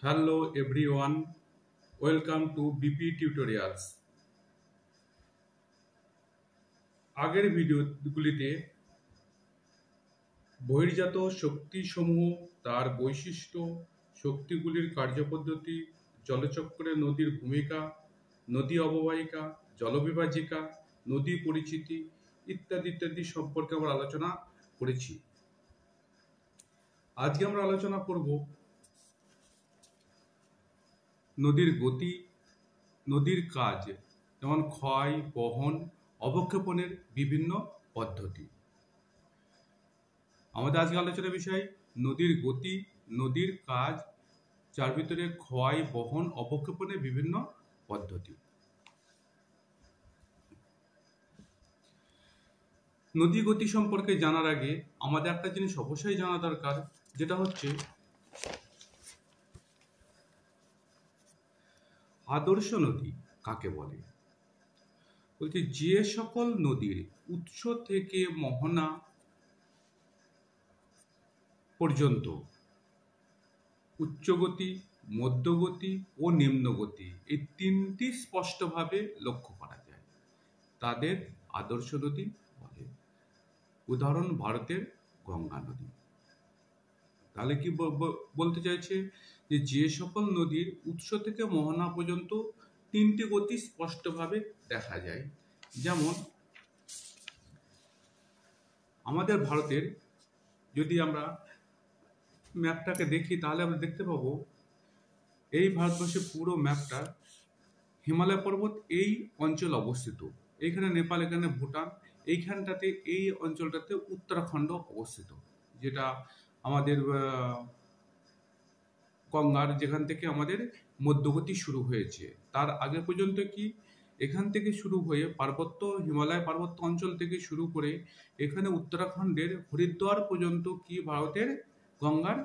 Hello everyone, welcome to BP Tutorials. আগের ভিডিওগুলিতে বহির্জাত শক্তিসমূহ, তার বৈশিষ্ট্য, শক্তিগুলির কার্যপদ্ধতি, জলচক্রে নদীর ভূমিকা, নদী অববাহিকা, জলবিভাজিকা, নদী পরিচিতি ইত্যাদি ইত্যাদি সম্পর্কে আমরা আলোচনা করেছি। আজকে আমরা আলোচনা করব নদীর গতি, নদীর কাজ, যেমন ক্ষয়, বহন, অবক্ষেপণের বিভিন্ন পদ্ধতি। আমাদের আজকে আলোচনার বিষয় নদীর গতি, নদীর কাজ, যার ভিতরে ক্ষয়, বহন, অবক্ষেপণের বিভিন্ন পদ্ধতি। নদী গতি সম্পর্কে জানার আগে আমাদের একটা জিনিস অবশ্যই জানা দরকার, যেটা হচ্ছে আদর্শ নদী কাকে বলে। বলছি যে সকল নদীর উৎস থেকে মোহনা পর্যন্ত উচ্চগতি, মধ্যগতি ও নিম্নগতি এই তিনটি স্পষ্টভাবে লক্ষ্য করা যায়, তাদের আদর্শ নদী বলে। উদাহরণ ভারতের গঙ্গা নদী। তাহলে কি বলতে চাইছে, যে সকল নদীর উৎস থেকে মোহনা পর্যন্ত তিনটি গতি স্পষ্টভাবে দেখা যায়। যেমন আমাদের ভারতের যদি আমরা ম্যাপটাকে দেখি, তাহলে আমরা দেখতে পাবো এই ভারতবর্ষের পুরো ম্যাপটা হিমালয় পর্বত এই অঞ্চল অবস্থিত। এইখানে নেপাল, এখানে ভুটান, এইখানটাতে এই অঞ্চলটাতে উত্তরাখণ্ড অবস্থিত, যেটা আমাদের গঙ্গার যেখান থেকে আমাদের মধ্যগতি শুরু হয়েছে। তার আগে পর্যন্ত কি এখান থেকে শুরু হয়ে পার্বত্য, হিমালয় পার্বত্য অঞ্চল থেকে শুরু করে এখানে উত্তরাখণ্ডের হরিদ্বার পর্যন্ত কি ভারতের গঙ্গার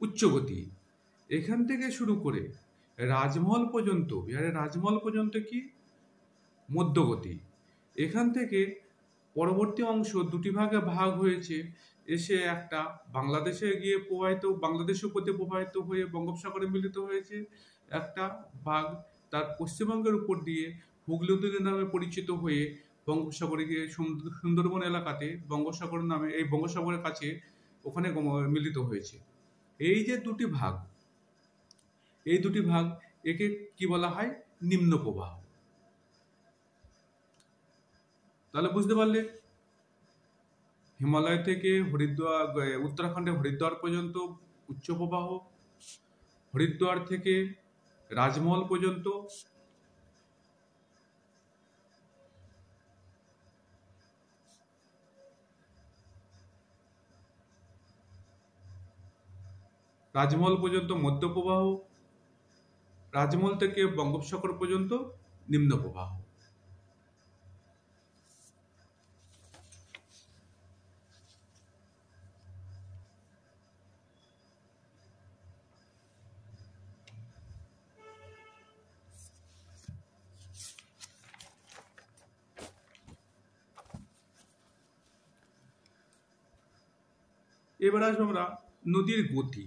উচ্চগতি। এখান থেকে শুরু করে রাজমহল পর্যন্ত, বিহারের রাজমহল পর্যন্ত কি মধ্যগতি। এখান থেকে পরবর্তী অংশ দুটি ভাগে ভাগ হয়েছে, এসে একটা বাংলাদেশে গিয়ে প্রবাহিত, বাংলাদেশের উপর দিয়ে প্রবাহিত হয়ে বঙ্গোপসাগরে মিলিত হয়েছে। একটা ভাগ তার পশ্চিমবঙ্গের উপর দিয়ে হুগলি নদী নামে পরিচিত হয়ে বঙ্গোপসাগরে গিয়ে সুন্দরবন এলাকাতে বঙ্গোপসাগর নামে, এই বঙ্গোপসাগরের কাছে ওখানে মিলিত হয়েছে। এই যে দুটি ভাগ, এই দুটি ভাগ একে কি বলা হয়, নিম্ন প্রবাহ। তাহলে বুঝতে পারলে হিমালয় থেকে হরিদ্বার, উত্তরাখণ্ডে হরিদ্বার পর্যন্ত উচ্চ প্রবাহ, হরিদ্বার থেকে রাজমহল পর্যন্ত মধ্য প্রবাহ, রাজমহল থেকে বঙ্গোপসাগর পর্যন্ত নিম্ন প্রবাহ। এবার আসবো আমরা নদীর গতি।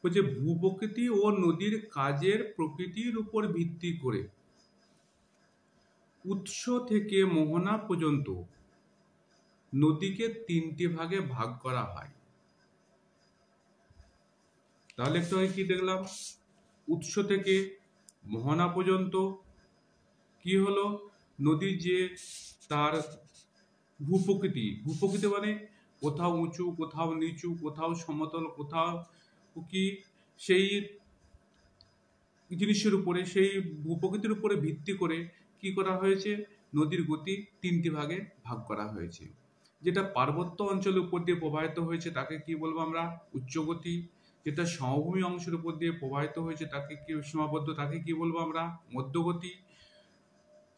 যে ভূপ্রকৃতি ও নদীর কাজের প্রকৃতির উপর ভিত্তি করে উৎস থেকে মোহনা পর্যন্ত নদীকে তিনটি ভাগে ভাগ করা হয়। তাহলে একটু আগে কি দেখলাম, উৎস থেকে মোহনা পর্যন্ত কি হলো, নদীর যে তার ভূপ্রকৃতি, ভূপ্রকৃতি মানে কোথাও উঁচু, কোথাও নিচু, কোথাও সমতল, কোথাও কি, সেই জিনিসের উপরে, সেই ভূপ্রকৃতির উপরে ভিত্তি করে কি করা হয়েছে, নদীর গতি তিনটি ভাগে ভাগ করা হয়েছে। যেটা পার্বত্য অঞ্চলের উপর দিয়ে প্রবাহিত হয়েছে তাকে কি বলবো আমরা, উচ্চগতি। যেটা সমভূমি অংশের উপর দিয়ে প্রবাহিত হয়েছে তাকে কি, সীমাবদ্ধ, তাকে কি বলবো আমরা, মধ্যগতি।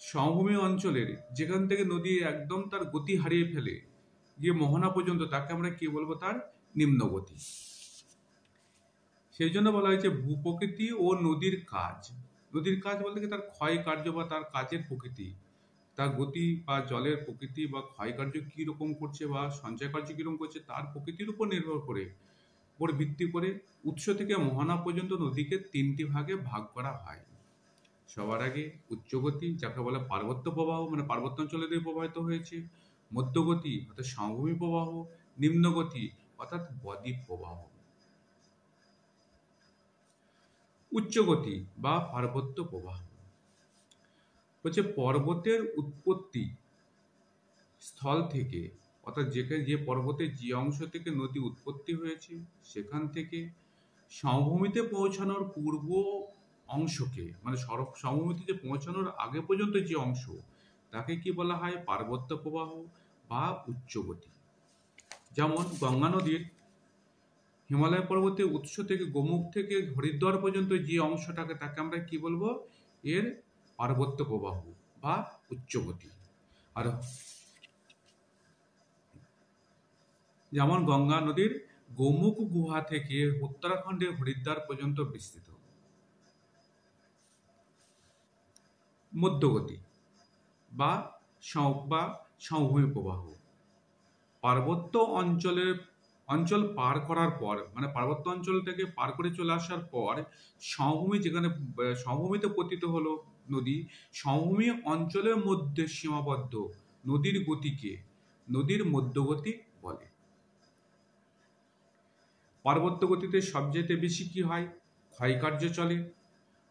সমভূমি অঞ্চলের যেখান থেকে নদী একদম তার গতি হারিয়ে ফেলে গিয়ে মোহনা পর্যন্ত, তাকে আমরা কি বলবো, তার নিম্নগতি। সেই জন্য বলা হয়েছে ভূপ্রকৃতি ও নদীর কাজ। নদীর কাজ বলতে কি, তার ক্ষয় কার্য বা তার কাজের প্রকৃতি, তার গতি বা জলের প্রকৃতি বা ক্ষয় কার্য কিরকম করছে বা সঞ্চয় কার্য কিরকম করছে, তার প্রকৃতির উপর নির্ভর করে উপর ভিত্তি করে উৎস থেকে মোহনা পর্যন্ত নদীকে 3টি ভাগে ভাগ করা হয়। সবার আগে উচ্চগতি, যাকে বলে পার্বত্য প্রবাহ, মানে পার্বত্য অঞ্চলে দিয়ে প্রবাহিত হয়েছে; মধ্যগতি অর্থাৎ সমভূমি প্রবাহ; নিম্নগতি অর্থাৎ বদ্বীপ প্রবাহ। উচ্চগতি বা পার্বত্য প্রবাহ হচ্ছে পর্বতের উৎপত্তি স্থল থেকে, অর্থাৎ যে পর্বতের যে অংশ থেকে নদী উৎপত্তি হয়েছে সেখান থেকে সমভূমিতে পৌঁছানোর পূর্ব অংশকে, মানে সমভূমিতে যে পৌঁছানোর আগে পর্যন্ত যে অংশ, তাকে কি বলা হয়? পার্বত্য প্রবাহ বা উচ্চগতি। যেমন গঙ্গা নদীর হিমালয় পর্বতের উৎস থেকে গোমুখ থেকে হরিদ্বার পর্যন্ত যে অংশটাকে, তাকে আমরা কি বলবো? এর পার্বত্য প্রবাহ বা উচ্চগতি। আর যেমন গঙ্গা নদীর গোমুখ গুহা থেকে উত্তরাখণ্ডের হরিদ্বার পর্যন্ত বিস্তৃত। মধ্যগতি বা সমভূমি প্রবাহ পার্বত্য অঞ্চল পার করার পর, মানে পার্বত্য অঞ্চল থেকে পার করে চলে আসার পর সমভূমি, যেখানে সমভূমিতে পতিত হলো নদী, সমভূমি অঞ্চলের মধ্যে সীমাবদ্ধ নদীর গতিকে নদীর মধ্যগতি বলে। পার্বত্য গতিতে সবচেয়ে বেশি কি হয়? ক্ষয়কার্য চলে।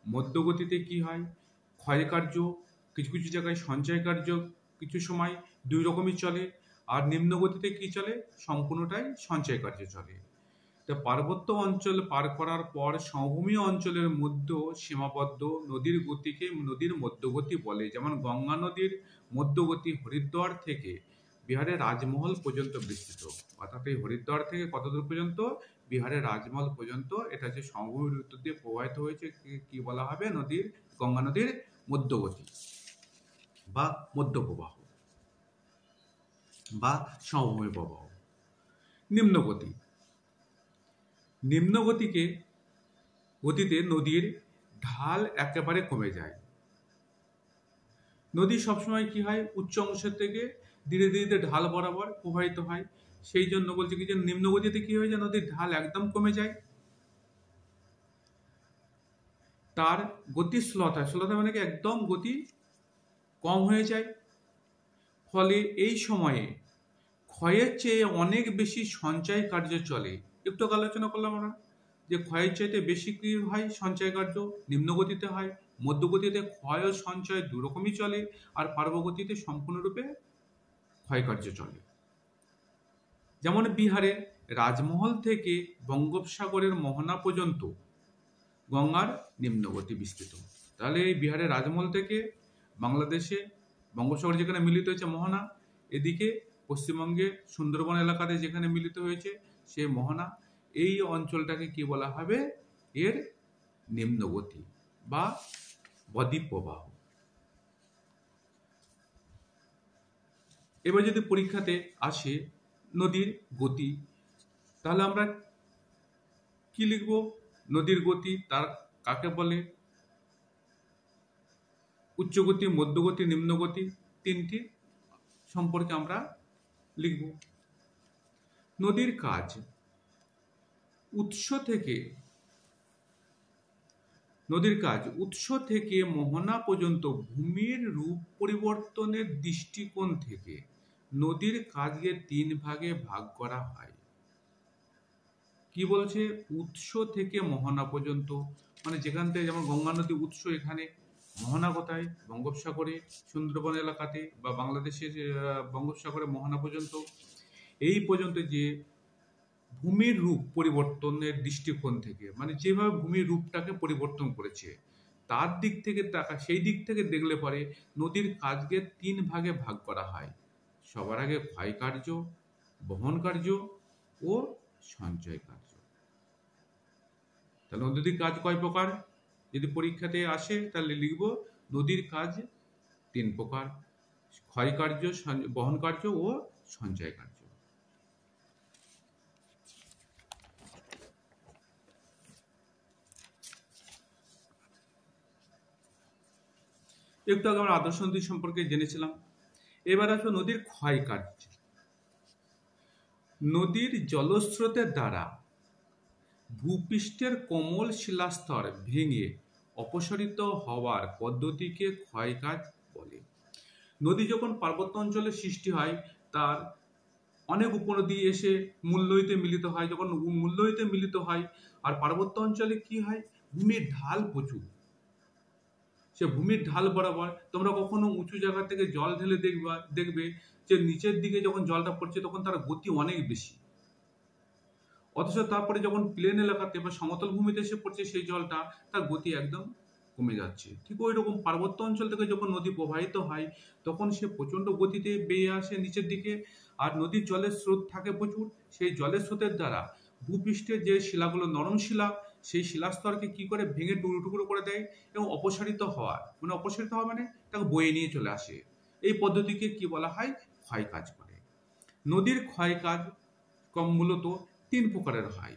মধ্যগতিতে কি হয়? ক্ষয়কার্য, কিছু কিছু জায়গায় সঞ্চয় কার্য কিছু সময় দুই রকমই চলে। আর নিম্নগতিতে কি চলে? সম্পূর্ণটাই সঞ্চয় কার্য চলে। তো পার্বত্য অঞ্চল পার করার পর সমভূমি অঞ্চলের মধ্যে সীমাবদ্ধ নদীর গতিকে নদীর মধ্যগতি বলে। যেমন গঙ্গা নদীর মধ্যগতি হরিদ্বার থেকে বিহারের রাজমহল পর্যন্ত বিস্তৃত। অর্থাৎ এই হরিদ্বার থেকে কতদূর পর্যন্ত? বিহারের রাজমহল পর্যন্ত। এটা যে সমভূমির উত্তর দিয়ে প্রবাহিত হয়েছে, কি বলা হবে? গঙ্গা নদীর মধ্যগতি বা মধ্যপ্রবাহ বা সমভূমি প্রবাহ। গতিতে নদীর ঢাল একেবারে কমে যায়। নদী সবসময় কি হয়? উচ্চ অংশ থেকে ধীরে ধীরে ঢাল বরাবর প্রবাহিত হয়। সেই জন্য বলছে কি যে নিম্নগতিতে কি হয়ে যায়? নদীর ঢাল একদম কমে যায়। তার গতি শ্লথ মানে কি একদম গতি কম হয়ে যায়। ফলে এই সময়ে ক্ষয়ের চেয়ে অনেক বেশি সঞ্চয় কার্য চলে। একটু আলোচনা করলাম আমরা যে ক্ষয়ের চাইতে বেশি কি হয়? সঞ্চয় কার্য নিম্নগতিতে হয়। মধ্যগতিতে ক্ষয় ও সঞ্চয় দুরকমই চলে, আর পার্বগতিতে সম্পূর্ণরূপে ক্ষয়কার্য চলে। যেমন বিহারের রাজমহল থেকে বঙ্গোপসাগরের মোহনা পর্যন্ত গঙ্গার নিম্নগতি বিস্তৃত। তাহলে এই বিহারের রাজমহল থেকে বাংলাদেশে বঙ্গোপসাগর যেখানে মিলিত হয়েছে মোহনা, এদিকে পশ্চিমবঙ্গে সুন্দরবন এলাকাতে যেখানে মিলিত হয়েছে সে মোহনা, এই অঞ্চলটাকে কি বলা হবে? এর নিম্নগতি বা বদ্বীপ প্রবাহ। এবার যদি পরীক্ষাতে আসে নদীর গতি, তাহলে আমরা কি লিখব? নদীর গতি তার কাকে বলে? উচ্চগতি, মধ্যগতি, নিম্নগতি, তিনটি সম্পর্কে আমরা লিখব। নদীর কাজ উৎস থেকে মোহনা পর্যন্ত ভূমির রূপ পরিবর্তনের দৃষ্টিকোণ থেকে নদীর কাজকে 3 ভাগে ভাগ করা হয়। কি বলছে? উৎস থেকে মোহনা পর্যন্ত, মানে যেখান থেকে, যেমন গঙ্গা নদী উৎস এখানে, মোহনা কোথায়? বঙ্গোপসাগরে, সুন্দরবন এলাকাতে, বা বাংলাদেশের বঙ্গোপসাগরে মোহনা পর্যন্ত। এই পর্যন্ত যে ভূমির রূপ পরিবর্তনের দৃষ্টিকোণ থেকে, মানে যেভাবে ভূমির রূপটাকে পরিবর্তন করেছে তার দিক থেকে সেই দিক থেকে দেখলে পরে নদীর কাজকে 3 ভাগে ভাগ করা হয়। সবার আগে ক্ষয় কার্য, বহন কার্য ও সঞ্চয় কার্য। তাহলে নদীর কাজ কয় প্রকার? যদি পরীক্ষাতে আসে তাহলে লিখব নদীর কাজ 3 প্রকার: ক্ষয় কার্য, বহন কার্য ও সঞ্চয় কার্য। একটু আগে আমরা আদর্শ নদী সম্পর্কে জেনেছিলাম। এবার আসো নদীর ক্ষয় কার্য। নদীর জলস্রোতের দ্বারা ভূপৃষ্ঠের কোমল শিলাস্তর ভেঙে অপসারিত হওয়ার পদ্ধতিকে ক্ষয়কাজ বলে। নদী যখন পার্বত্য অঞ্চলে সৃষ্টি হয়, তার অনেক উপনদী এসে মূলনদীতে মিলিত হয়। যখন মূলনদীতে মিলিত হয়, আর পার্বত্য অঞ্চলে কি হয়, ভূমির ঢাল প্রচুর। সে ভূমির ঢাল বরাবর তোমরা কখনো উঁচু জায়গা থেকে জল ঢেলে দেখবে যে নিচের দিকে যখন জলটা পড়ছে তখন তার গতি অনেক বেশি। অথচ তারপরে যখন প্লেন এলাকাতে বা সমতল ভূমিতে এসে পড়ছে সেই জলটা, তার গতি একদম কমে যাচ্ছে। ঠিক ওই রকম পার্বত্য অঞ্চল থেকে যখন নদী প্রবাহিত হয় তখন সে প্রচন্ড গতিতে বেয়ে আসে নিচের দিকে, আর নদীর জলের স্রোত থাকে প্রচুর। সেই জলের স্রোতের দ্বারা ভূপৃষ্ঠের যে শিলাগুলো নরম শিলা, সেই শিলাস্তরকে কি করে ভেঙে টুকরো টুকরো করে দেয় এবং অপসারিত হওয়া মানে তাকে বয়ে নিয়ে চলে আসে। এই পদ্ধতিকে কি বলা হয়, ক্ষয় কাজ করে। নদীর ক্ষয় কাজ মূলত 3 প্রকারের হয়।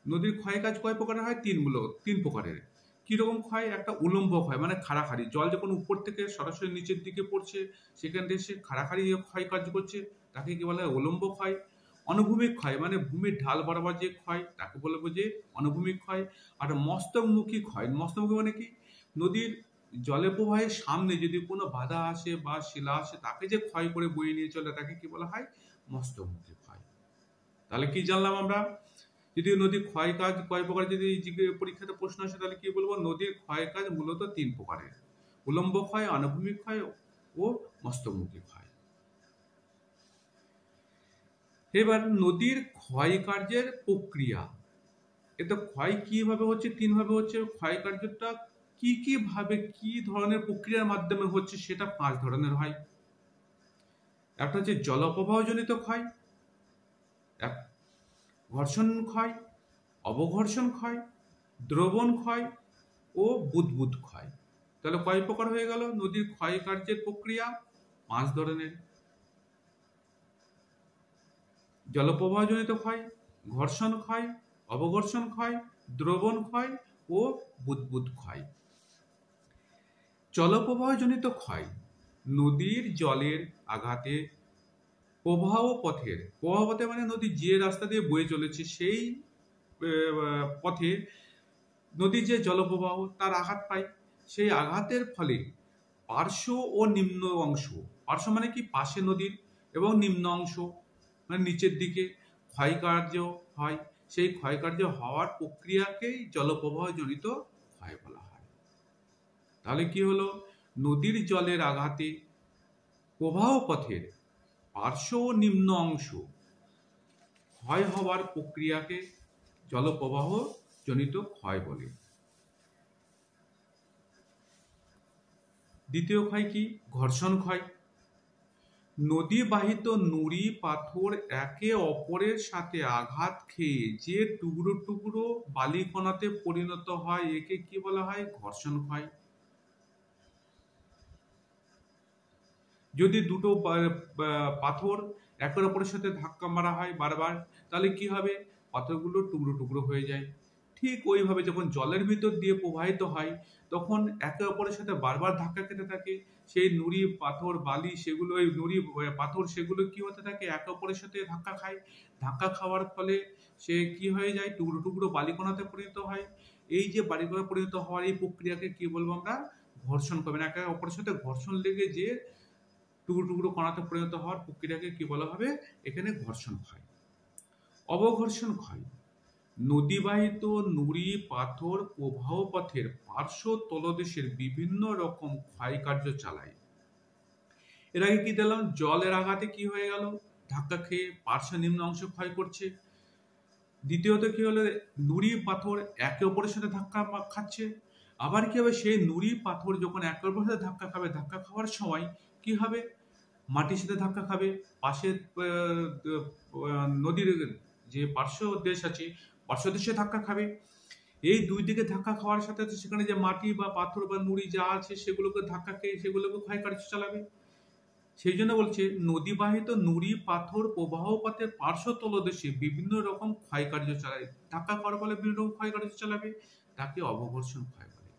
নদীর ক্ষয় কাজ কয় প্রকারের হয়? 3 প্রকারের। কিরকম ক্ষয়? একটা উলম্ব ক্ষয়, মানে খাড়াখাড়ি জল যখন উপর থেকে সরাসরি নিচের দিকে পড়ছে, সেখান থেকে সে খাড়াখাড়ি ক্ষয় কাজ করছে, তাকে কি বলা হয়? উলম্ব ক্ষয়। অনুভূমিক ক্ষয় মানে ভূমির ঢাল বরাবর যে ক্ষয়, তাকে বলবো যে অনুভূমিক ক্ষয়। আর মস্তকমুখী ক্ষয়, মস্তকমুখী মানে কি? নদীর জলের প্রবাহের সামনে যদি কোনো বাধা আসে বা শিলা আসে, তাকে যে ক্ষয় করে বয়ে নিয়ে চলে, তাকে কি বলা হয়? মস্তকমুখী ক্ষয়। তাহলে কি জানলাম আমরা? যদি নদীর ক্ষয় কাজ কয় প্রকার যদি পরীক্ষাতে প্রশ্ন আসে, তাহলে কি বলবো? নদীর ক্ষয় কাজ মূলত 3 প্রকারের: উলম্ব ক্ষয়, অনুভূমিক ক্ষয় ও মস্তকমুখী ক্ষয়। এবার নদীর ক্ষয় কার্যের প্রক্রিয়া। এটা ক্ষয় কিভাবে হচ্ছে? 3 ভাবে হচ্ছে। ক্ষয় কার্যটা কি ভাবে, কি ধরনের প্রক্রিয়ার মাধ্যমে হচ্ছে, সেটা 5 ধরনের হয়। একটা হচ্ছে জলপ্রবাহজনিত ক্ষয়, এক ঘর্ষণ ক্ষয়, অবঘর্ষণ ক্ষয়, দ্রবণ ক্ষয় ও বুদবুদ ক্ষয়। তাহলে কয় প্রকার হয়ে গেল নদীর ক্ষয় কার্যের প্রক্রিয়া? 5 ধরনের: জলপ্রবাহজনিত ক্ষয়, ঘর্ষণ ক্ষয়, অবঘর্ষণ ক্ষয়, দ্রবণ ক্ষয় ও বুদবুদ ক্ষয়। জলপ্রবাহজনিত ক্ষয় নদীর জলের আঘাতে প্রবাহ পথে মানে নদী যে রাস্তা দিয়ে বয়ে চলেছে সেই পথে নদীর যে জলপ্রবাহ তার আঘাত পায়। সেই আঘাতের ফলে পার্শ্ব ও নিম্ন অংশ, পার্শ্ব মানে কি? পাশে নদীর, এবং নিম্ন অংশ মানে নিচের দিকে ক্ষয়কার্য হয়। সেই ক্ষয়কার্য হওয়ার প্রক্রিয়াকেই জলপ্রবাহজনিত ক্ষয় বলা হয়। তাহলে কি হলো? নদীর জলের আঘাতে প্রবাহ পথের পার্শ্ব ও নিম্ন অংশ ক্ষয় হওয়ার প্রক্রিয়াকে জলপ্রবাহ জনিত ক্ষয় বলে। দ্বিতীয় ক্ষয় কি? ঘর্ষণ ক্ষয়। নদী বাহিত নুড়ি পাথর একে অপরের সাথে আঘাত খেয়ে যে টুকরো টুকরো বালিকণাতে পরিণত হয়, একে কি বলা হয়? ঘর্ষণ ক্ষয়। যদি দুটো পাথর একে অপরের সাথে ধাক্কা মারা হয় বারবার, তাহলে কি হবে? পাথরগুলো টুকরো টুকরো হয়ে যায়। ঠিক ওইভাবে যখন জলের ভিতর দিয়ে প্রবাহিত হয়, তখন একে অপরের সাথে বারবার ধাক্কা খেতে থাকে। সেই নুড়ি পাথর বালি সেগুলো, ওই নুড়ি পাথর সেগুলো কি হতে থাকে? একে অপরের সাথে ধাক্কা খায়। ধাক্কা খাওয়ার ফলে সে কি হয়ে যায়? টুকরো টুকরো বালিকণাতে পরিণত হয়। এই যে বালিকণা পরিণত হওয়ার এই প্রক্রিয়াকে কি বলবো আমরা? ঘর্ষণ করবেন। একে অপরের সাথে ঘর্ষণ লেগে যে টুকরো টুকরো কণাতে পরিণত হওয়ার প্রক্রিয়াকে কি বলা হবে? এখানে ঘর্ষণ ক্ষয়। অবঘর্ষণ ক্ষয় নদীবাহিত নুড়ি পাথর প্রবাহ পথের পার্শ্ব তলদেশের বিভিন্ন রকম ক্ষয় কার্য চালায়। এর আগে কি দিলাম? জলের আঘাতে কি হয়ে গেল? ধাক্কা খেয়ে পার্শ্ব নিম্ন অংশ ক্ষয় করছে। দ্বিতীয়ত কি হলো? নুড়ি পাথর একে অপরের সাথে ধাক্কা খাচ্ছে। আবার কি হবে? সেই নুড়ি পাথর যখন একে অপরের সাথে ধাক্কা খাবে, ধাক্কা খাওয়ার সময় কি হবে? মাটির সাথে ধাক্কা খাবে। পাশের নদীর যে পার্শ্ব দেশ আছে, পার্শ্ব দেশে ধাক্কা খাবে। এই দুই দিকে ধাক্কা খাওয়ার সাথে সাথে সেখানে যে মাটি বা পাথর বা নুড়ি যা আছে সেগুলোকে ধাক্কা খেয়ে সেগুলোকে ক্ষয়কার্য চালাবে। সেই জন্য বলছে নদী বাহিত নুড়ি পাথর প্রবাহ পথের পার্শ্ব তলদেশে বিভিন্ন রকম ক্ষয়কার্য চালায়। ধাক্কা খাওয়ার ফলে বিভিন্ন রকম ক্ষয়কার্য চালাবে, তাকে অবঘর্ষণ ক্ষয় বলে।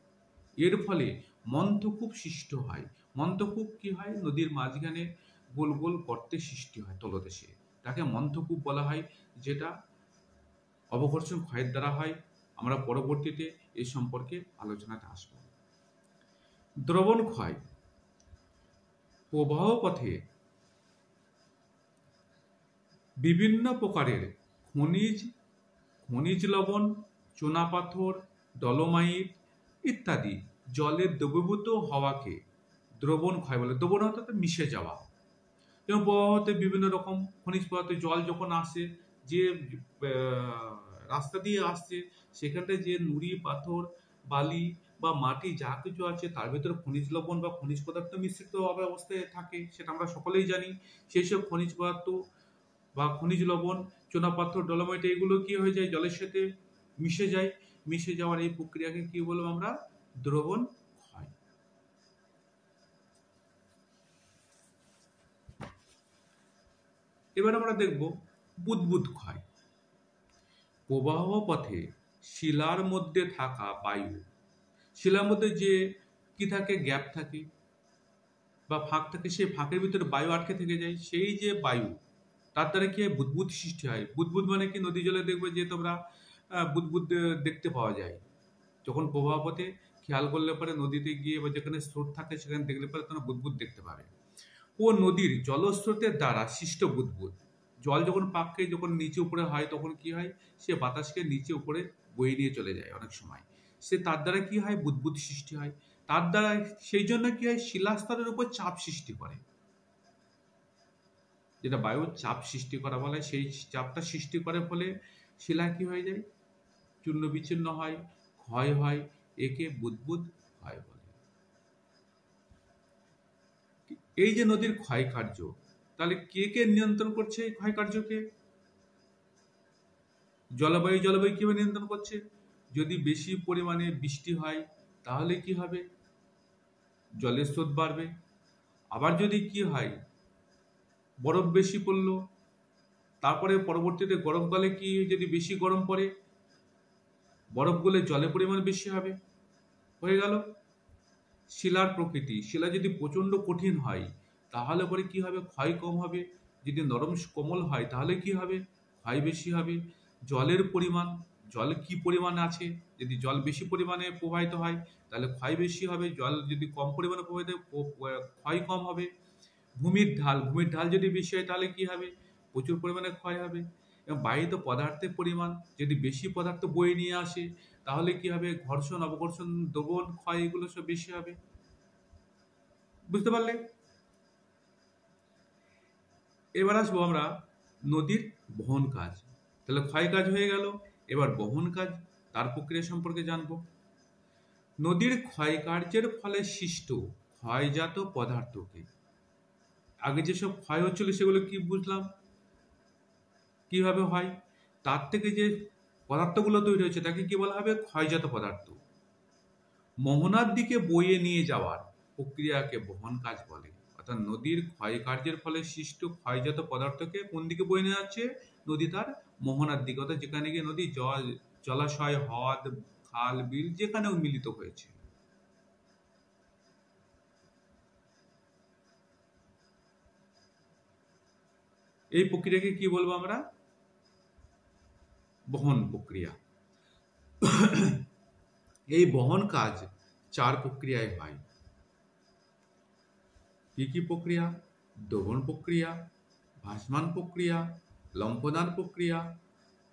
এর ফলে মন্থকূপ সৃষ্টি হয়। মন্থকূপ কি হয়? নদীর মাঝখানে গোল গোল গর্তের সৃষ্টি হয় তলদেশে, তাকে মন্থকূপ বলা হয়। যেটা অবঘর্ষণ ক্ষয়ের দ্বারা হয়। আমরা পরবর্তীতে এই সম্পর্কে আলোচনাতে আসব। দ্রবণ ক্ষয় প্রবাহ পথে বিভিন্ন প্রকারের খনিজ লবণ, চুনাপাথর, ডলোমাইট ইত্যাদি জলে দ্রবীভূত হওয়াকে দ্রবণ ক্ষয় বলে। দ্রবণ অর্থাৎ মিশে যাওয়া। যেমন প্রবাহতে বিভিন্ন রকম খনিজ পদার্থ, জল যখন আসে, যে রাস্তা দিয়ে আসছে, সেখানটায় যে নুড়ি, পাথর, বালি বা মাটি যা কিছু আছে তার ভিতরে খনিজ লবণ বা খনিজ পদার্থ মিশ্রিত অবস্থায় থাকে, সেটা আমরা সকলেই জানি। সেই সব খনিজ পদার্থ বা খনিজ লবণ, চুনাপাথর, ডলোমাইট এগুলো কি হয়ে যায়, জলের সাথে মিশে যায়। মিশে যাওয়ার এই প্রক্রিয়াকে কি বলবো আমরা? দ্রবণ ক্ষয়। এবার আমরা দেখব বুদবুদ ক্ষয়। প্রবাহ পথে শিলার মধ্যে থাকা বায়ু, শিলার মধ্যে যে কি থাকে, গ্যাপ থাকে বা ফাঁক থাকে, সেই ফাঁকের ভিতরে বায়ু আটকে থেকে যায়। সেই যে বায়ু, তার দ্বারা কি হয়, বুদবুদ সৃষ্টি হয়। বুদবুদ মানে কি, নদী জলে দেখবে যে তোমরা বুদবুদ দেখতে পাওয়া যায়। যখন প্রবাহ পথে খেয়াল করলে পরে নদীতে গিয়ে বা যেখানে স্রোত থাকে সেখানে দেখলে পরে তোমরা বুদবুদ দেখতে পাবে। ও নদীর জলস্রোতের দ্বারা সৃষ্ট বুদবুদ। জল যখন পাককে যখন নিচে উপরে হয় তখন কি হয়, সে বাতাসকে নিচে উপরে বয়ে নিয়ে চলে যায় অনেক সময়। সে তার দ্বারা কি হয়, বুদবুদ সৃষ্টি হয়। তার দ্বারা সেই জন্য কি হয়, শিলাস্তরের উপর চাপ সৃষ্টি করে, যেটা বায়ুর চাপ সৃষ্টি করা বলে। সেই চাপটা সৃষ্টি করে ফলে শিলা কি হয়ে যায়, চূর্ণ বিচ্ছিন্ন হয়, ক্ষয় হয়। একে বুদবুদ ক্ষয় বলে। এই যে নদীর ক্ষয় কার্য, তাহলে কে কে নিয়ন্ত্রণ করছে এই ক্ষয় কার্যকে? জলবায়ু কিভাবে নিয়ন্ত্রণ করছে? যদি বেশি পরিমাণে বৃষ্টি হয় তাহলে কি হবে, জলের স্রোত বাড়বে। আবার যদি কি হয়, বরফ বেশি পড়লো, তারপরে পরবর্তীতে গরমকালে কি, যদি বেশি গরম পড়ে, বরফ গলে জলের পরিমাণ বেশি হবে। হয়ে গেল শিলার প্রকৃতি। শিলা যদি প্রচন্ড কঠিন হয় তাহলে পরে কি হবে, ক্ষয় কম হবে। যদি নরম কোমল হয় তাহলে কি হবে, ক্ষয় বেশি হবে। জলের পরিমাণ, জল কি পরিমাণ আছে, যদি জল বেশি পরিমাণে প্রবাহিত হয় তাহলে ক্ষয় বেশি হবে। জল যদি কম পরিমাণে প্রবাহিত হয়, ক্ষয় কম হবে। ভূমির ঢাল যদি বেশি হয় তাহলে কি হবে, প্রচুর পরিমাণে ক্ষয় হবে। এবং বাহিত পদার্থের পরিমাণ, যদি বেশি পদার্থ বয়ে নিয়ে আসে তাহলে কি হবে, ঘর্ষণ, অবঘর্ষণ, দ্রবণ ক্ষয় এগুলো সব বেশি হবে। বুঝতে পারলে? এবার আসবো আমরা নদীর বহন কাজ। তাহলে ক্ষয় কাজ হয়ে গেল, এবার বহন কাজ, তার প্রক্রিয়া সম্পর্কে জানবো। নদীর ক্ষয় কার্যের ফলে সৃষ্ট ক্ষয়জাত পদার্থকে, আগে যেসব ক্ষয় হচ্ছিল সেগুলো কি বুঝলাম কিভাবে হয়, তার থেকে যে পদার্থগুলো তৈরি হচ্ছে তাকে কি বলা হবে, ক্ষয়জাত পদার্থ। মোহনার দিকে বয়ে নিয়ে যাওয়ার প্রক্রিয়াকে বহন কাজ বলে। অর্থাৎ নদীর ক্ষয় কার্যের ফলে সৃষ্ট ক্ষয়জাত পদার্থকে কোন দিকে বয়ে নিয়ে যাচ্ছে, নদী তার মোহনার দিকে, অর্থাৎ যেখানে গিয়ে নদী জলাশয়, হ্রদ, খাল, বিল যেখানেও মিলিত হয়েছে। এই প্রক্রিয়াকে কি বলবো আমরা, বহন প্রক্রিয়া। এই বহন কাজ 4 প্রক্রিয়ায় হয়। কি কি প্রক্রিয়া? দ্রবণ প্রক্রিয়া, ভাসমান প্রক্রিয়া, লম্পদান প্রক্রিয়া,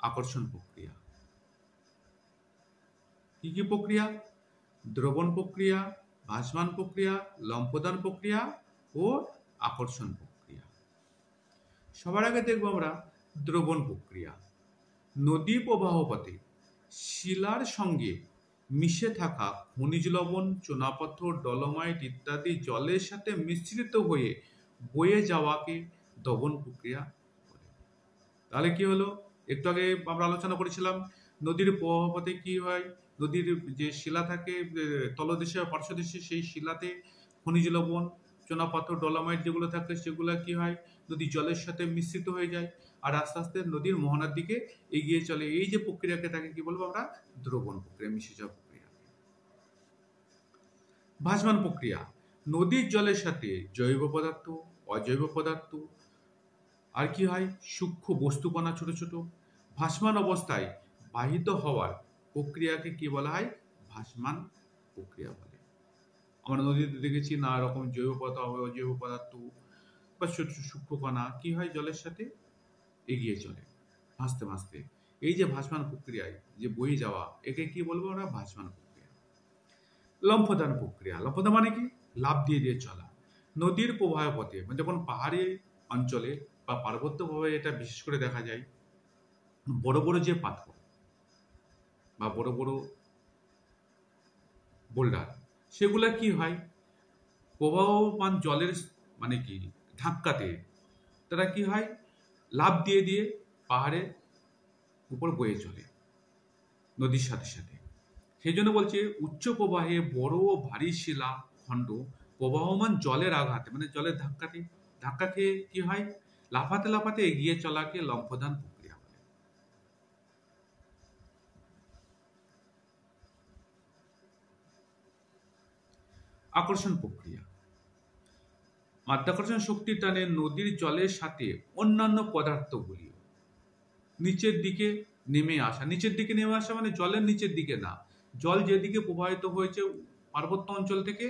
আকর্ষণ প্রক্রিয়া। কি কি প্রক্রিয়া? দ্রবণ প্রক্রিয়া, ভাসমান প্রক্রিয়া, লম্পদান প্রক্রিয়া ও আকর্ষণ প্রক্রিয়া। সবার আগে দেখব আমরা দ্রবণ প্রক্রিয়া। নদী প্রবাহ পথে শিলার সঙ্গে মিশে থাকা খনিজ লবণ, চুনাপাথর, ডলোমাইট ইত্যাদি জলের সাথে মিশ্রিত হয়ে বয়ে যাওয়াকে দ্রবণ প্রক্রিয়া বলে। তাহলে কি হলো, একটু আগে আমরা আলোচনা করেছিলাম নদীর প্রবাহ পথে কি হয়, নদীর যে শিলা থাকে তলদেশে পার্শ্বদেশে, সেই শিলাতে খনিজ লবণ, চুনাপাথর, ডলোমাইট যেগুলো থাকে সেগুলো কি হয়, নদী জলের সাথে মিশ্রিত হয়ে যায় আর আস্তে আস্তে নদীর মোহনার দিকে এগিয়ে চলে। এই যে প্রক্রিয়াকে তাকে কি বলবো আমরা, দ্রবণ প্রক্রিয়া, মিশে যাওয়া প্রক্রিয়া। ভাসমান প্রক্রিয়া, নদীর জলের সাথে জৈব পদার্থ, অজৈব পদার্থ আর কি হয়, সূক্ষ্ম বস্তুকণা ছোট ছোট ভাসমান অবস্থায় বাহিত হওয়ার প্রক্রিয়াকে কি বলা হয়? ভাসমান প্রক্রিয়া বলে। আমরা নদীতে দেখেছি নানা রকম জৈব পদার্থ, অজৈব পদার্থ বা সূক্ষ্ম কণা কি হয় জলের সাথে এগিয়ে চলে ভাসতে ভাসতে। এই যে ভাসমান প্রক্রিয়ায় যে বয়ে যাওয়া, একে কি বলবো আমরা? ভাসমান প্রক্রিয়া। লম্ফদান প্রক্রিয়া। লম্ফদান মানে কি? লাফ দিয়ে দিয়ে চলা। নদীর প্রবাহ পথে যখন পাহাড়ি অঞ্চলে বা পার্বত্য প্রবাহে এটা বিশেষ করে দেখা যায়, বড় বড় যে পাথর বা বড় বড় বোল্ডার, সেগুলা কি হয়? প্রবাহমান জলের মানে কি ধাক্কাতে তারা কি হয়? লাফ দিয়ে দিয়ে পাহাড়ের উপর বয়ে চলে নদীর সাথে সাথে। সেই জন্য বলছে উচ্চ প্রবাহে বড় ও ভারী শিলা খণ্ড প্রবাহমান জলের আঘাতে মানে জলের ধাক্কা খেয়ে কি হয়? লাফাতে লাফাতে এগিয়ে চলাকে লম্ফদান প্রক্রিয়া বলে। আকর্ষণ প্রক্রিয়া। মাধ্যাকর্ষণ শক্তির টানে নদীর জলের সাথে অন্যান্য পদার্থগুলি নিচের দিকে নেমে আসা। নিচের দিকে নেমে আসা মানে জলের নিচের দিকে না, জল যেদিকে প্রবাহিত হয়েছে পার্বত্য অঞ্চল থেকে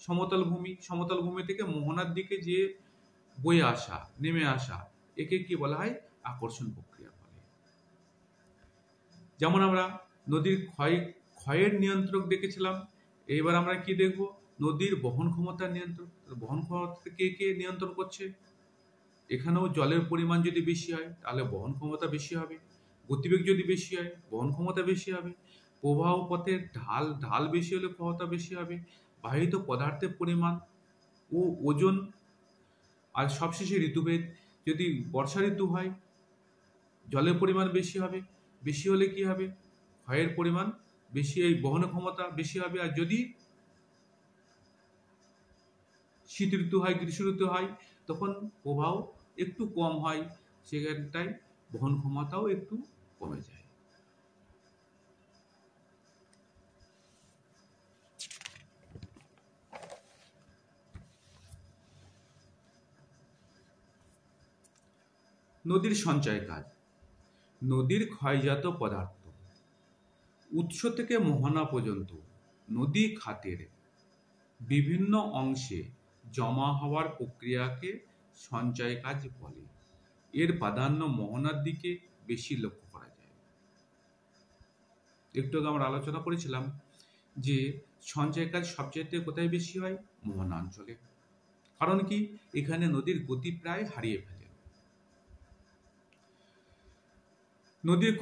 সমতল ভূমি থেকে মোহনার দিকে যে বয়ে আসা, নেমে আসা, একে কি বলা হয়? আকর্ষণ প্রক্রিয়া বলে। যেমন আমরা নদীর ক্ষয়ের নিয়ন্ত্রক দেখেছিলাম, এবার আমরা কি দেখব? নদীর বহন ক্ষমতার নিয়ন্ত্রক। বহন ক্ষমতা কে কে নিয়ন্ত্রণ করছে? এখানেও জলের পরিমাণ যদি বেশি হয় তাহলে বহন ক্ষমতা বেশি হবে, গতিবেগ যদি বেশি হয় বহন ক্ষমতা বেশি হবে, প্রবাহ পথের ঢাল বেশি হলে ক্ষমতা বেশি হবে, বাহিত পদার্থের পরিমাণ ও ওজন। আর সবশেষে ঋতুভেদ। যদি বর্ষা ঋতু হয় জলের পরিমাণ বেশি হবে, বেশি হলে কি হবে? ক্ষয়ের পরিমাণ বেশি, এই বহন ক্ষমতা বেশি হবে। আর যদি শীত ঋতু হয়, গ্রীষ্ম ঋতু হয়, তখন প্রবাহ একটু কম হয়, সেখানটায় বহন ক্ষমতাও একটু কমে যায়। নদীর সঞ্চয় কাজ। নদীর ক্ষয়জাত পদার্থ উৎস থেকে মোহনা পর্যন্ত নদী খাতের বিভিন্ন অংশে জমা হওয়ার প্রক্রিয়াকে সঞ্চয় কাজ বলে। এর প্রাধান্য মোহনার দিকে বেশি লক্ষ্য করা যায়। একটু আগে আমরা আলোচনা করেছিলাম যে সঞ্চয় কাজ সবচেয়ে কোথায় বেশি হয়? মোহনা অঞ্চলে। কারণ কি? এখানে নদীর গতি প্রায় হারিয়ে ফেলে। নদীর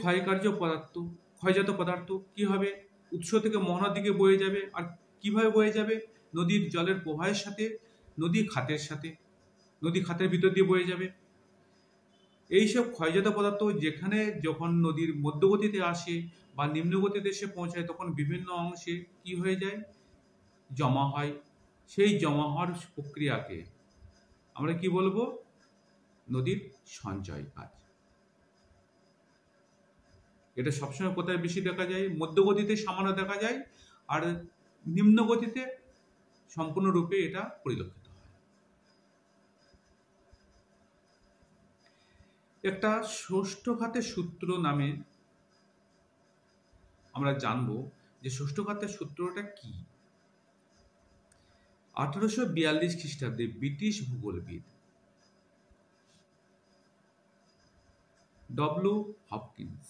ক্ষয়জাত পদার্থ কি হবে? উৎস থেকে মোহনার দিকে বয়ে যাবে। আর কিভাবে বয়ে যাবে? নদীর জলের প্রবাহের সাথে নদী খাতের ভিতর দিয়ে বয়ে যাবে। এইসব ক্ষয়জাত পদার্থ যেখানে যখন নদীর মধ্যগতিতে আসে বা নিম্নগতিতে এসে পৌঁছায়, তখন বিভিন্ন অংশে কি হয়ে যায়? জমা হয়। সেই জমা হওয়ার প্রক্রিয়াকে আমরা কি বলবো? নদীর সঞ্চয় কাজ। এটা সবসময় কোথায় বেশি দেখা যায়? মধ্যগতিতে সামান্য দেখা যায়, আর নিম্নগতিতে সম্পূর্ণরূপে এটা পরিলক্ষিত হয়। একটা ষষ্ঠ ঘাতের সূত্র নামে আমরা জানবো যে ষষ্ঠ ঘাতের সূত্রটা কি। 1842 খ্রিস্টাব্দে ব্রিটিশ ভূগোলবিদ ডব্লিউ হপকিন্স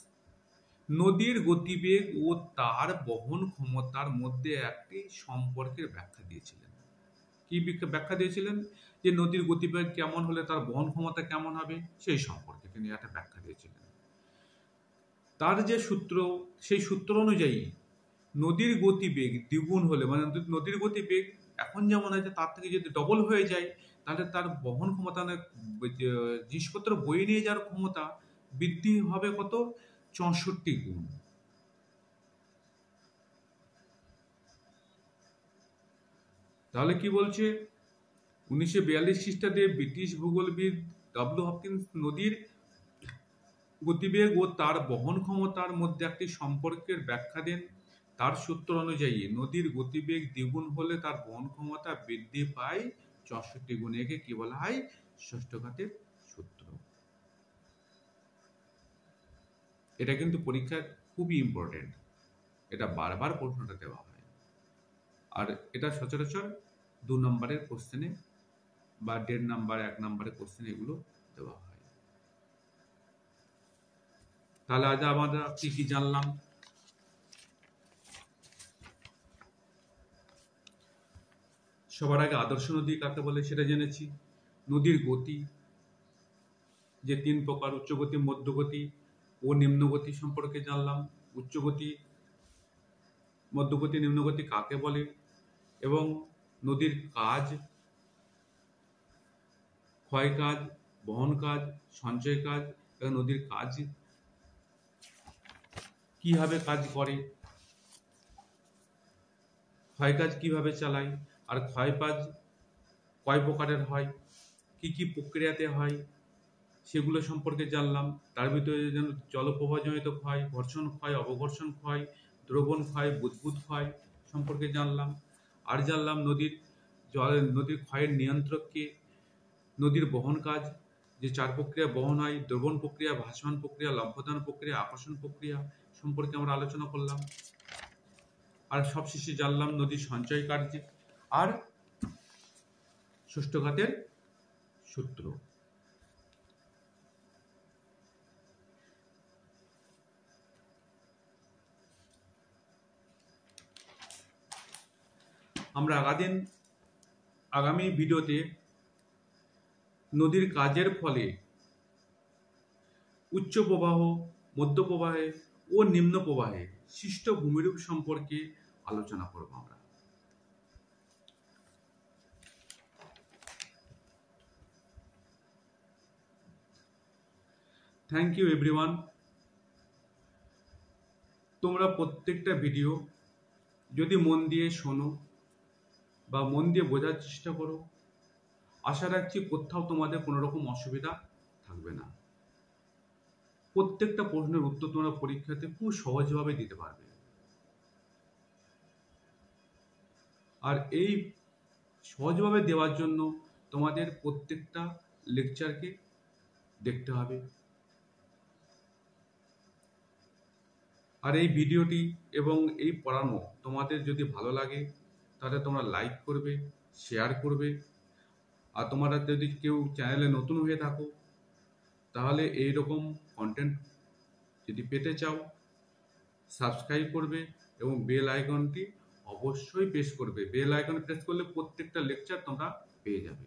নদীর গতিবেগ ও তার বহন ক্ষমতার মধ্যে একটি সম্পর্কের ব্যাখ্যা দিয়েছিলেন। কি ব্যাখ্যা দিয়েছিলেন? যে নদীর গতিবেগ কেমন হলে তার বহন ক্ষমতা কেমন হবে, সেই সম্পর্কে তিনি একটা ব্যাখ্যা দিয়েছিলেন। তার যে সূত্র, সেই সূত্র অনুযায়ী নদীর গতিবেগ দ্বিগুণ হলে, মানে নদীর গতিবেগ এখন যেমন আছে তার থেকে যদি ডবল হয়ে যায়, তাহলে তার বহন ক্ষমতা, জিনিসপত্র বয়ে নিয়ে যাওয়ার ক্ষমতা বৃদ্ধি হবে কত? 64 গুণ। তাহলে কি বলছে? 1942 খ্রিস্টাব্দে ব্রিটিশ ভূগোলবিদ ডব্লিউ হপকিন্স নদীর গতিবেগ ও তার বহন ক্ষমতার মধ্যে একটি সম্পর্কের ব্যাখ্যা দেন। তার সূত্র অনুযায়ী নদীর গতিবেগ দ্বিগুণ হলে তার বহন ক্ষমতা বৃদ্ধি পায় 64 গুণ। একে কি বলা হয়? ষষ্ঠ ঘাতের সূত্র। এটা কিন্তু পরীক্ষায় খুবই ইম্পর্টেন্ট, এটা বারবার প্রশ্নটা দেওয়া হয়। আর এটা সচরাচর 2 নম্বরের কোশ্চেনে বা 1.5 নাম্বার 1 নম্বরের কোশ্চেনে এগুলো দেওয়া হয়। তাহলে আজ আমরা কি কি জানলাম? সবার আগে আদর্শ নদী কাকে বলে সেটা জেনেছি। নদীর গতি যে 3 প্রকার, উচ্চগতি, মধ্যগতি ও নিম্নগতি সম্পর্কে জানলাম। উচ্চগতি, মধ্যগতি, নিম্নগতি কাকে বলে এবং নদীর কাজ, ক্ষয় কাজ, বহন কাজ, সঞ্চয় কাজ এবং নদীর কাজ কিভাবে কাজ করে, ক্ষয় কাজ কিভাবে চালায়, আর ক্ষয় কাজ কয় প্রকারের হয়, কি কি প্রক্রিয়াতে হয় সেগুলো সম্পর্কে জানলাম। তার ভিতরে যেন জলপ্রবাহজনিত ক্ষয়, ঘর্ষণ ক্ষয়, অবঘর্ষণ ক্ষয়, দ্রবণ ক্ষয়, বুদবুদ ক্ষয় সম্পর্কে জানলাম। আর জানলাম নদীর ক্ষয়ের নিয়ন্ত্রককে, নদীর বহন কাজ যে 4 প্রক্রিয়া বহন হয়, দ্রবণ প্রক্রিয়া, ভাসমান প্রক্রিয়া, লম্ফদান প্রক্রিয়া, আকর্ষণ প্রক্রিয়া সম্পর্কে আমরা আলোচনা করলাম। আর সবশেষে জানলাম নদীর সঞ্চয় কার্য আর সুষ্ঠুঘাতের সূত্র। আমরা আগামী ভিডিওতে নদীর কাজের ফলে উচ্চ প্রবাহ, মধ্য প্রবাহে ও নিম্ন প্রবাহে সৃষ্ট ভূমিরূপ সম্পর্কে আলোচনা করব আমরা। Thank you everyone. তোমরা প্রত্যেকটা ভিডিও যদি মন দিয়ে শোনো বা মন দিয়ে বোঝার চেষ্টা করো, আশা রাখছি কোথাও তোমাদের কোনো রকম অসুবিধা থাকবে না। প্রত্যেকটা প্রশ্নের উত্তর তোমরা পরীক্ষাতে খুব সহজভাবে দিতে পারবে। আর এই সহজভাবে দেওয়ার জন্য তোমাদের প্রত্যেকটা লেকচারকে দেখতে হবে। আর এই ভিডিওটি এবং এই পড়ানো তোমাদের যদি ভালো লাগে তাহলে তোমরা লাইক করবে, শেয়ার করবে। আর তোমরা যদি কেউ চ্যানেলে নতুন হয়ে থাকো তাহলে এই রকম কন্টেন্ট যদি পেতে চাও সাবস্ক্রাইব করবে এবং বেল আইকনটি অবশ্যই প্রেস করবে। বেল আইকন প্রেস করলে প্রত্যেকটা লেকচার তোমরা পেয়ে যাবে।